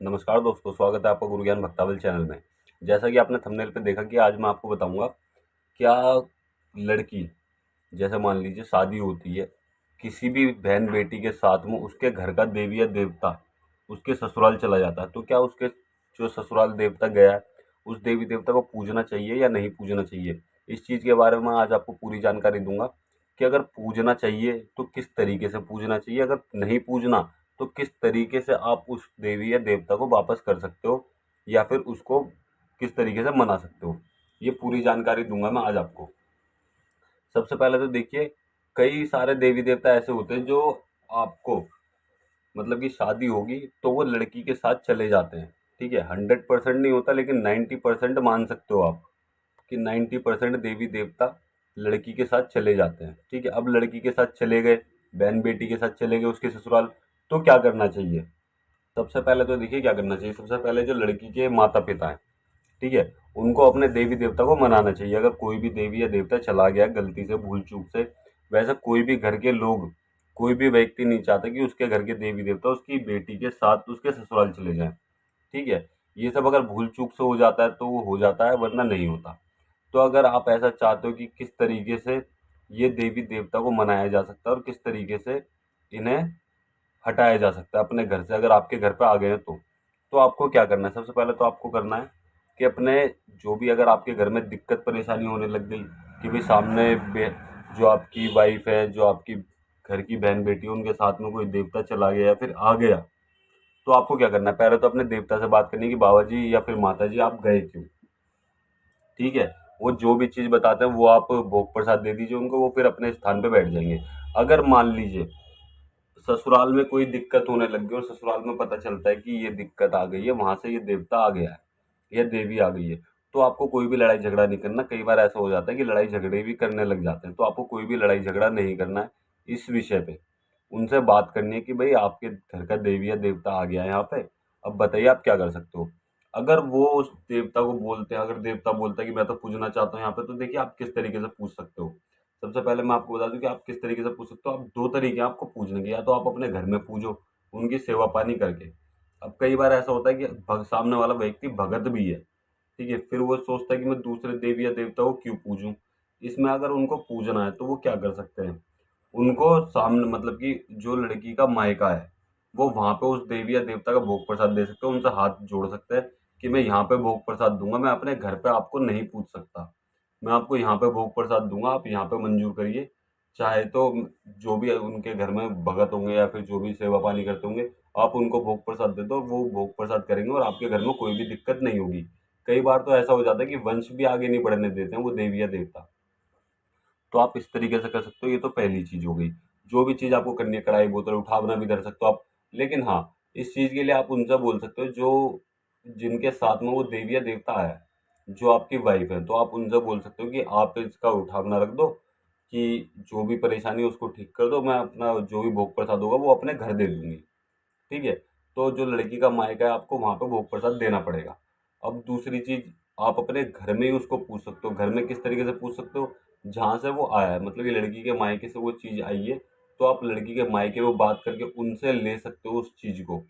नमस्कार दोस्तों, स्वागत है आपका गुरु ज्ञान भक्तावल चैनल में। जैसा कि आपने थंबनेल पे देखा कि आज मैं आपको बताऊंगा क्या लड़की, जैसे मान लीजिए शादी होती है किसी भी बहन बेटी के साथ में, उसके घर का देवी या देवता उसके ससुराल चला जाता है, तो क्या उसके जो ससुराल देवता गया है उस देवी देवता को पूजना चाहिए या नहीं पूजना चाहिए। इस चीज़ के बारे में आज आपको पूरी जानकारी दूंगा कि अगर पूजना चाहिए तो किस तरीके से पूजना चाहिए, अगर नहीं पूजना तो किस तरीके से आप उस देवी या देवता को वापस कर सकते हो या फिर उसको किस तरीके से मना सकते हो। ये पूरी जानकारी दूंगा मैं आज आपको। सबसे पहले तो देखिए, कई सारे देवी देवता ऐसे होते हैं जो आपको, मतलब कि शादी होगी तो वो लड़की के साथ चले जाते हैं। ठीक है, 100% नहीं होता लेकिन 90% मान सकते हो आप कि 90% देवी देवता लड़की के साथ चले जाते हैं। ठीक है, अब लड़की के साथ चले गए, बहन बेटी के साथ चले गए उसके ससुराल, तो क्या करना चाहिए। सबसे पहले तो देखिए क्या करना चाहिए। सबसे पहले जो लड़की के माता पिता हैं, ठीक है, उनको अपने देवी देवता को मनाना चाहिए। अगर कोई भी देवी या देवता चला गया गलती से, भूल चूक से, वैसे कोई भी घर के लोग, कोई भी व्यक्ति नहीं चाहता कि उसके घर के देवी देवता उसकी बेटी के साथ उसके ससुराल चले जाएं। ठीक है, ये सब अगर भूल चूक से हो जाता है तो वो हो जाता है, वरना नहीं होता। तो अगर आप ऐसा चाहते हो कि किस तरीके से ये देवी देवता को मनाया जा सकता है और किस तरीके से इन्हें हटाया जा सकता है अपने घर से, अगर आपके घर पे आ गए हैं तो आपको क्या करना है। सबसे पहले तो आपको करना है कि अपने, जो भी अगर आपके घर में दिक्कत परेशानी होने लग गई कि भाई सामने जो आपकी वाइफ है, जो आपकी घर की बहन बेटी है, उनके साथ में कोई देवता चला गया या फिर आ गया, तो आपको क्या करना है। पहले तो अपने देवता से बात करनी है कि बाबा जी या फिर माता जी आप गए क्यों। ठीक है, वो जो भी चीज़ बताते हैं वो आप भोग प्रसाद दे दीजिए उनको, वो फिर अपने स्थान पे बैठ जाएंगे। अगर मान लीजिए ससुराल में कोई दिक्कत होने लग गई और ससुराल में पता चलता है कि ये दिक्कत आ गई है, वहां से ये देवता आ गया है, ये देवी आ गई है, तो आपको कोई भी लड़ाई झगड़ा नहीं करना। कई बार ऐसा हो जाता है कि लड़ाई झगड़े भी करने लग जाते हैं, तो आपको कोई भी लड़ाई झगड़ा नहीं करना है इस विषय पे। उनसे बात करनी है कि भाई आपके घर का देवी या देवता आ गया है यहाँ पे, अब बताइए आप क्या कर सकते हो। अगर वो उस देवता को बोलते हैं, अगर देवता बोलता है कि मैं तो पूजना चाहता हूँ यहाँ पे, तो देखिए आप किस तरीके से पूछ सकते हो। सबसे पहले मैं आपको बता दूं कि आप किस तरीके से पूछ सकते हो। आप दो तरीके हैं आपको पूछने के, या तो आप अपने घर में पूछो उनकी सेवा पानी करके। अब कई बार ऐसा होता है कि सामने वाला व्यक्ति भगत भी है, ठीक है, फिर वो सोचता है कि मैं दूसरे देवी या देवता को क्यों पूजूं। इसमें अगर उनको पूजना है तो वो क्या कर सकते हैं, उनको सामने, मतलब कि जो लड़की का मायका है, वो वहां पे उस देवी या देवता का भोग प्रसाद दे सकते हैं, उनसे हाथ जोड़ सकते हैं कि मैं यहाँ पे भोग प्रसाद दूंगा, मैं अपने घर पे आपको नहीं पूछ सकता, मैं आपको यहाँ पे भोग प्रसाद दूंगा, आप यहाँ पे मंजूर करिए। चाहे तो जो भी उनके घर में भगत होंगे या फिर जो भी सेवा पानी करते होंगे, आप उनको भोग प्रसाद दे दो, वो भोग प्रसाद करेंगे और आपके घर में कोई भी दिक्कत नहीं होगी। कई बार तो ऐसा हो जाता है कि वंश भी आगे नहीं बढ़ने देते हैं वो देवी या देवता। तो आप इस तरीके से कर सकते हो, ये तो पहली चीज हो गई। जो भी चीज आपको करनी है, कढ़ाई बोतल उठावना भी कर सकते हो आप। लेकिन हाँ, इस चीज के लिए आप उनसे बोल सकते हो जो, जिनके साथ में वो देवी या देवता आया है, जो आपकी वाइफ है, तो आप उनसे बोल सकते हो कि आप इसका उठावना रख दो, कि जो भी परेशानी है उसको ठीक कर दो, मैं अपना जो भी भोग प्रसाद होगा वो अपने घर दे दूंगी। ठीक है, तो जो लड़की का मायका है आपको वहां पे भोग प्रसाद देना पड़ेगा। अब दूसरी चीज, आप अपने घर में ही उसको पूछ सकते हो। घर में किस तरीके से पूछ सकते हो, जहां से वो आया है, मतलब कि लड़की के मायके से वो चीज आई है, तो आप लड़की के मायके में बात करके उनसे ले सकते हो उस चीज को।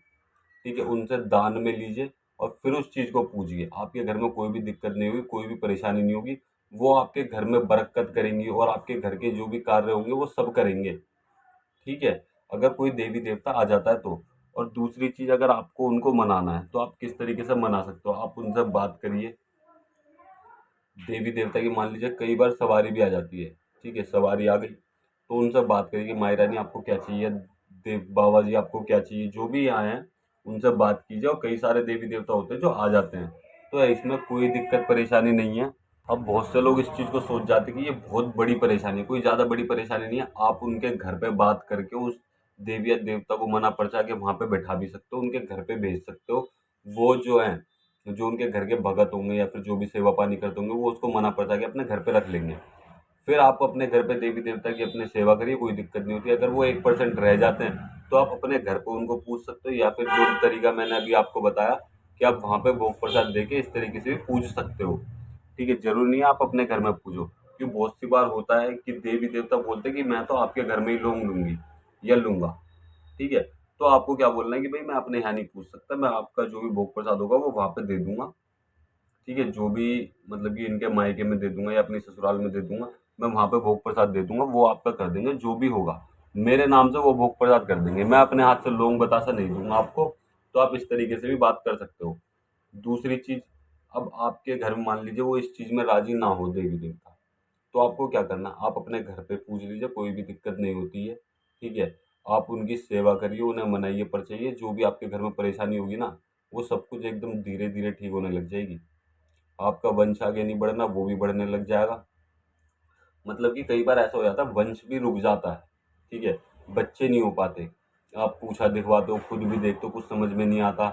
ठीक है, उनसे दान में लीजिए और फिर उस चीज को पूजिए। आपके घर में कोई भी दिक्कत नहीं होगी, कोई भी परेशानी नहीं होगी, वो आपके घर में बरकत करेंगी और आपके घर के जो भी कार्य होंगे वो सब करेंगे। ठीक है, अगर कोई देवी देवता आ जाता है तो। और दूसरी चीज, अगर आपको उनको मनाना है तो आप किस तरीके से मना सकते हो, आप उनसे बात करिए। देवी देवता की मान लीजिए कई बार सवारी भी आ जाती है, ठीक है, सवारी आ गई तो उनसे बात करिए कि माई रानी आपको क्या चाहिए, देव बाबा जी आपको क्या चाहिए, जो भी आए हैं उनसे बात कीजिए। और कई सारे देवी देवता होते हैं जो आ जाते हैं, तो इसमें कोई दिक्कत परेशानी नहीं है। अब बहुत से लोग इस चीज को सोच जाते हैं कि ये बहुत बड़ी परेशानी है, कोई ज्यादा बड़ी परेशानी नहीं है। आप उनके घर पे बात करके उस देवी या देवता को मना परचा के वहां पे बैठा भी सकते हो, उनके घर पे भेज सकते हो। वो जो है, जो उनके घर के भगत होंगे या फिर जो भी सेवा पानी करते होंगे, वो उसको मना परचा के अपने घर पे रख लेंगे। फिर आप अपने घर पे देवी देवता की अपने सेवा करिए, कोई दिक्कत नहीं होती। अगर वो 1% रह जाते हैं तो आप अपने घर पे उनको पूछ सकते हो, या फिर जो तरीका मैंने अभी आपको बताया कि आप वहां पे भोग प्रसाद देके इस तरीके से भी पूछ सकते हो। ठीक है, जरूरी नहीं है आप अपने घर में पूजो, क्योंकि बहुत सी बार होता है कि देवी देवता बोलते हैं कि मैं तो आपके घर में ही लोग लूंगी या लूंगा। ठीक है, तो आपको क्या बोलना है कि भाई मैं अपने यहाँ नहीं पूछ सकता, मैं आपका जो भी भोग प्रसाद होगा वो वहाँ पे दे दूंगा। ठीक है, जो भी मतलब कि इनके मायके में दे दूंगा या अपने ससुराल में दे दूंगा, मैं वहाँ पे भोग प्रसाद दे दूंगा, वो आपका कर देंगे, जो भी होगा मेरे नाम से वो भोग प्रसाद कर देंगे, मैं अपने हाथ से लौंग बतासा नहीं दूंगा आपको। तो आप इस तरीके से भी बात कर सकते हो। दूसरी चीज, अब आपके घर में मान लीजिए वो इस चीज में राजी ना हो देवी देवता, तो आपको क्या करना, आप अपने घर पे पूज लीजिए, कोई भी दिक्कत नहीं होती है। ठीक है, आप उनकी सेवा करिए, उन्हें मनाइए, पर चाहिए जो भी आपके घर में परेशानी होगी ना, वो सब कुछ एकदम धीरे धीरे ठीक होने लग जाएगी। आपका वंश आगे नहीं बढ़ना, वो भी बढ़ने लग जाएगा। मतलब कि कई बार ऐसा हो जाता है वंश भी रुक जाता है। ठीक है, बच्चे नहीं हो पाते, आप पूछा दिखवाते हो, खुद भी देखते हो, कुछ समझ में नहीं आता,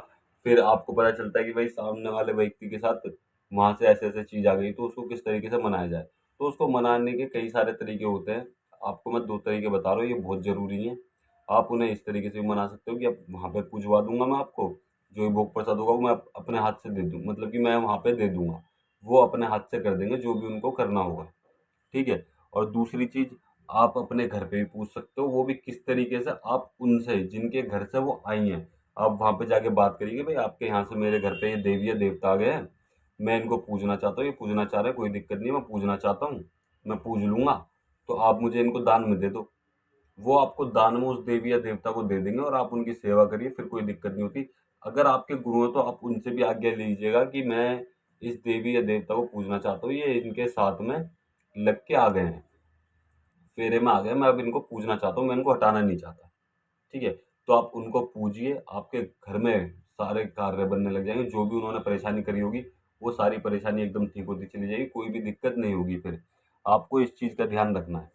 फिर आपको पता चलता है कि भाई सामने वाले व्यक्ति के साथ वहां से ऐसे ऐसे चीज आ गई, तो उसको किस तरीके से मनाया जाए। तो उसको मनाने के कई सारे तरीके होते हैं। आपको मैं दो तरीके बता रहा हूँ, ये बहुत जरूरी है। आप उन्हें इस तरीके से भी मना सकते हो कि अब वहां पे पूजवा दूंगा मैं आपको, जो भी भोग प्रसाद होगा वो मैं अपने हाथ से दे दूँ, मतलब कि मैं वहां पे दे दूंगा, वो अपने हाथ से कर देंगे जो भी उनको करना होगा। ठीक है, और दूसरी चीज, आप अपने घर पे भी पूछ सकते हो, वो भी किस तरीके से, आप उनसे जिनके घर से वो आई हैं, आप वहां पे जाके बात करिए भाई आपके यहाँ से मेरे घर पे ये देवी या देवता आ गए हैं, मैं इनको पूजना चाहता हूँ, ये पूजना चाह रहे हैं, कोई दिक्कत नहीं है, मैं पूजना चाहता हूँ, मैं पूज लूंगा, तो आप मुझे इनको दान में दे दो। वो आपको दान में उस देवी या देवता को दे देंगे और आप उनकी सेवा करिए, फिर कोई दिक्कत नहीं होती। अगर आपके गुरु हैं तो आप उनसे भी आज्ञा लीजिएगा कि मैं इस देवी या देवता को पूजना चाहता हूँ, ये इनके साथ में लग के आ गए हैं, फेरे में आ गए, मैं अब इनको पूजना चाहता हूँ, मैं इनको हटाना नहीं चाहता। ठीक है, तो आप उनको पूजिए, आपके घर में सारे कार्य बनने लग जाएंगे, जो भी उन्होंने परेशानी करी होगी वो सारी परेशानी एकदम ठीक होती चली जाएगी, कोई भी दिक्कत नहीं होगी। फिर आपको इस चीज का ध्यान रखना है।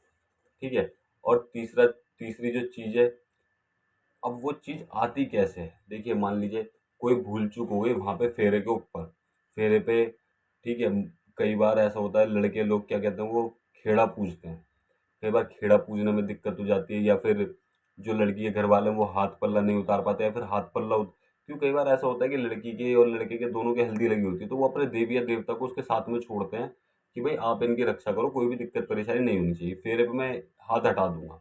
ठीक है, और तीसरी जो चीज है, अब वो चीज आती कैसे है, देखिए मान लीजिए कोई भूल चूक हो गई वहां पे फेरे के ऊपर, फेरे पे, ठीक है, कई बार ऐसा होता है लड़के लोग क्या कहते हैं, वो खेड़ा पूजते हैं, कई बार खेड़ा पूजने में दिक्कत हो जाती है, या फिर जो लड़की के घर वाले हैं वो हाथ पल्ला नहीं उतार पाते, या फिर हाथ पल्ला क्यों कई बार ऐसा होता है कि लड़की के और लड़के के दोनों के हल्दी लगी होती है, तो वो अपने देवी या देवता को उसके साथ में छोड़ते हैं कि भाई आप इनकी रक्षा करो, कोई भी दिक्कत परेशानी नहीं होनी चाहिए, फेरे पे मैं हाथ हटा दूंगा।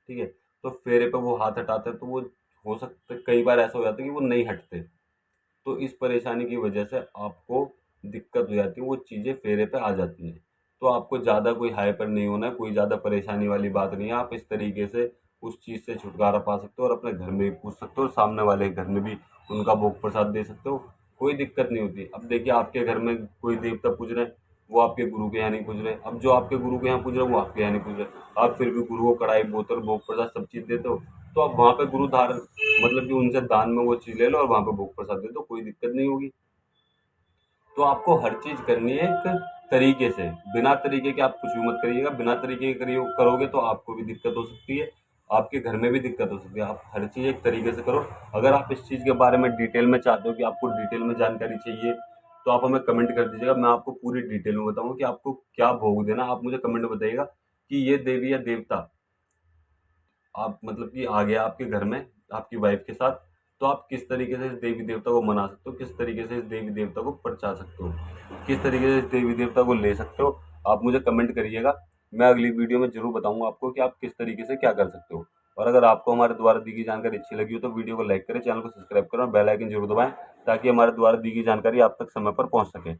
ठीक है, तो फेरे पे वो हाथ हटाते हैं, तो वो हो सकता है कई बार ऐसा हो जाता है कि वो नहीं हटते, तो इस परेशानी की वजह से आपको दिक्कत हो जाती है, वो चीज़ें फेरे पे आ जाती हैं। तो आपको ज़्यादा कोई हाइपर नहीं होना है, कोई ज़्यादा परेशानी वाली बात नहीं है, आप इस तरीके से उस चीज़ से छुटकारा पा सकते हो और अपने घर में भी पूछ सकते हो और सामने वाले के घर में भी उनका भोग प्रसाद दे सकते हो, कोई दिक्कत नहीं होती। अब देखिए आपके घर में कोई देवता पूज रहे हैं, वो आपके गुरु के यहाँ नहीं पूज रहे, अब जो आपके गुरु के यहाँ पूज रहे हैं वो आपके यहाँ नहीं पूज रहे, आप फिर भी गुरु को कढ़ाई बोतल भोग प्रसाद सब चीज़ देते हो, तो आप वहाँ पे गुरु धारण, मतलब कि उनसे दान में वो चीज़ ले लो और वहाँ पे भोग प्रसाद दे दो, कोई दिक्कत नहीं होगी। तो आपको हर चीज़ करनी है एक तरीके से, बिना तरीके के आप कुछ भी मत करिएगा, बिना तरीके के करोगे तो आपको भी दिक्कत हो सकती है, आपके घर में भी दिक्कत हो सकती है, आप हर चीज़ एक तरीके से करो। अगर आप इस चीज़ के बारे में डिटेल में चाहते हो कि आपको डिटेल में जानकारी चाहिए, तो आप हमें कमेंट कर दीजिएगा, मैं आपको पूरी डिटेल में बताऊंगा कि आपको क्या भोग देना, आप मुझे कमेंट में बताइएगा कि ये देवी या देवता आप मतलब कि आ गया आपके घर में आपकी वाइफ के साथ, तो आप किस तरीके से इस देवी देवता को मना सकते हो, किस तरीके से इस देवी देवता को परचा सकते हो, किस तरीके से इस देवी देवता को ले सकते हो, आप मुझे कमेंट करिएगा। मैं अगली वीडियो में जरूर बताऊंगा आपको कि आप किस तरीके से क्या कर सकते हो। और अगर आपको हमारे द्वारा दी गई जानकारी अच्छी लगी हो तो वीडियो को लाइक करें, चैनल को सब्सक्राइब करें और बेल आइकन जरूर दबाएं, ताकि हमारे द्वारा दी गई जानकारी आप तक समय पर पहुंच सके।